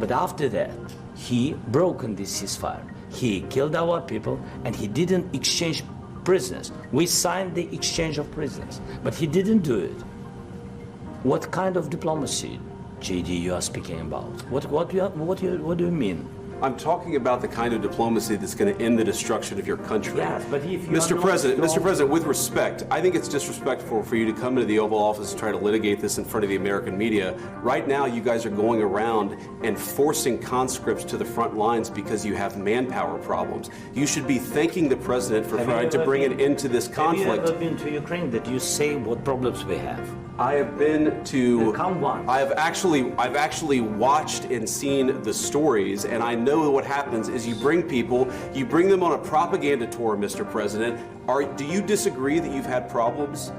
But after that, he broken this ceasefire. He killed our people, and he didn't exchange prisoners. We signed the exchange of prisoners, but he didn't do it. What kind of diplomacy, JD, you are speaking about? What do you mean? I'm talking about the kind of diplomacy that's going to end the destruction of your country. Yes, but if you Mr. President, with respect, I think it's disrespectful for you to come into the Oval Office and try to litigate this in front of the American media. Right now, you guys are going around and forcing conscripts to the front lines because you have manpower problems. You should be thanking the President for trying to bring an end to this conflict. Have you ever been to Ukraine that you say what problems we have? I have been to. Come once. I've actually watched and seen the stories, and I know what happens is you bring people, you bring them on a propaganda tour, Mr. President. Do you disagree that you've had problems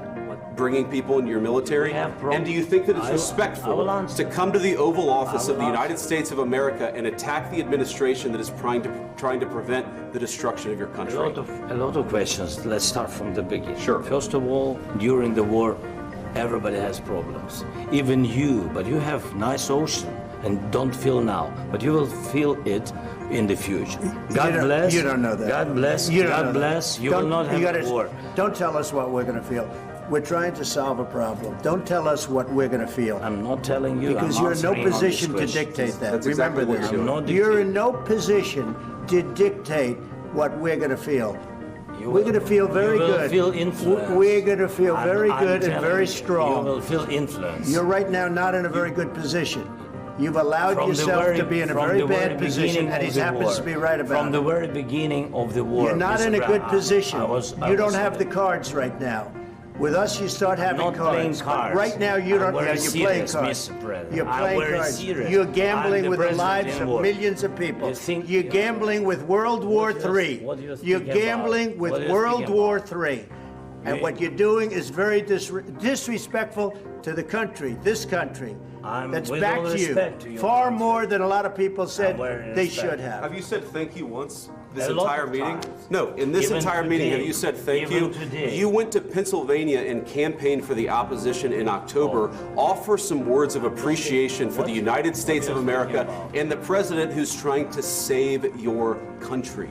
bringing people into your military? And do you think that it's respectful to come to the Oval Office of the United States of America and attack the administration that is trying to prevent the destruction of your country? A lot of questions. Let's start from the beginning. Sure. First of all, during the war, everybody has problems. Even you, but you have nice ocean and don't feel now, but you will feel it in the future. God bless. You don't know that. God bless. God bless. You will not have war. Don't tell us what we're going to feel. We're trying to solve a problem. Don't tell us what we're going to feel. I'm not telling you. Because you're in no position to dictate that. That's Remember exactly this. You're in no position to dictate what we're going to feel. We're going to feel very good. Feel influence. We're going to feel very good and very strong. You will feel influence. You're right now not in a very good position. You've allowed yourself to be in a very bad position, and he happens to be right about it. From the very beginning of the war. You're not in a good position. You don't have the cards right now. With us, you start having cards. But right now, you don't. You're playing cards. You're playing cards. You're gambling with the lives of millions of people. You're gambling with World War III. You're gambling with World War III. And what you're doing is very disrespectful to the country, this country. That's back to you. Far more than a lot of people said they should have. Have you said thank you once this entire meeting? No, in this entire meeting, have you said thank you? You went to Pennsylvania and campaigned for the opposition in October. Offer some words of appreciation for the United States of America and the president who's trying to save your country.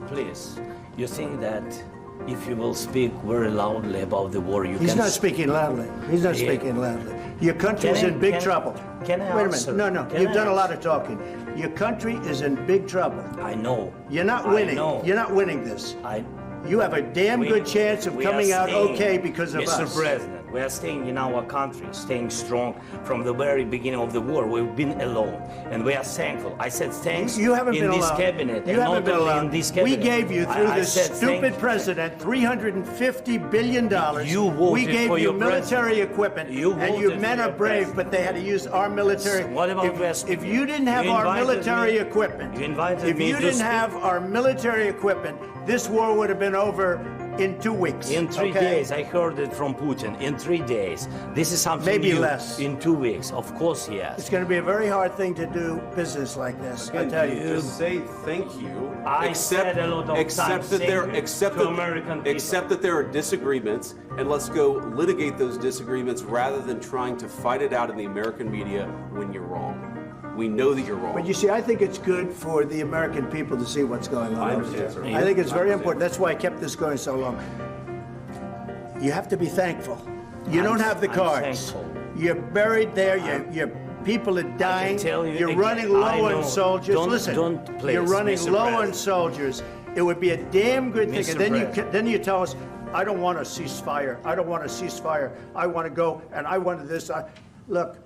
Please, you think that if you will speak very loudly about the war, you can... He's not speaking loudly. He's not speaking loudly. Your country is in big trouble. Can I Wait a answer? minute. No, you've done a lot of talking. Your country is in big trouble. I know. You're not winning. You're not winning this. You have a damn good chance of coming out okay because of us. Mr. President, we are staying in our country, staying strong from the very beginning of the war. We've been alone, and we are thankful. I said thanks you haven't in been this alone. cabinet. You haven't been alone. In this cabinet. We gave you, through this stupid president, $350 billion. You voted we gave for you your military equipment, and your men are brave, president. but they had to use our military. What about if you didn't have our military equipment, if you didn't have our military equipment, this war would have been over in 2 weeks. In 3 days, I heard it from Putin. In 3 days, this is something maybe new. Less. In 2 weeks, of course, yes. It's going to be a very hard thing to do business like this. I tell you. Just say thank you. Said a lot of accept that there are disagreements, and let's go litigate those disagreements rather than trying to fight it out in the American media when you're wrong. We know that you're wrong. But you see, I think it's good for the American people to see what's going on. I understand, sir. I think it's very important. That's why I kept this going so long. You have to be thankful. You don't have the cards. You're buried there. Your people are dying. You're running low on soldiers. Listen, you're running low on soldiers. It would be a damn good thing. And then you tell us, I don't want a ceasefire. I don't want a ceasefire. I want to go, and I wanted this. Look.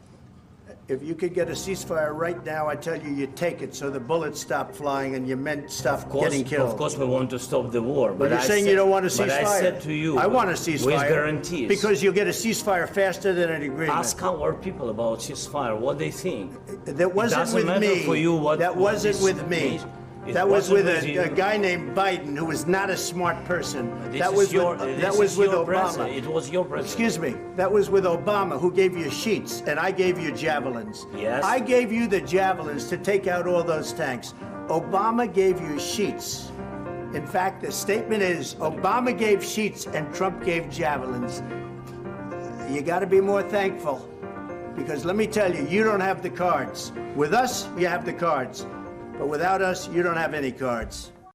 If you could get a ceasefire right now, I tell you, you take it so the bullets stop flying and your men stop getting killed. Of course, we want to stop the war. But you're saying you don't want a ceasefire. But I said to you, I want a ceasefire. With guarantees. Because you'll get a ceasefire faster than an agreement. Ask our people about ceasefire, what they think. That wasn't with me. For you that wasn't with me. That was with a guy named Biden, who was not a smart person. That was with Obama. It was your president. Excuse me. That was with Obama, who gave you sheets, and I gave you javelins. Yes. I gave you the javelins to take out all those tanks. Obama gave you sheets. In fact, the statement is, Obama gave sheets and Trump gave javelins. You got to be more thankful. Because let me tell you, you don't have the cards. With us, you have the cards. But without us, you don't have any cards.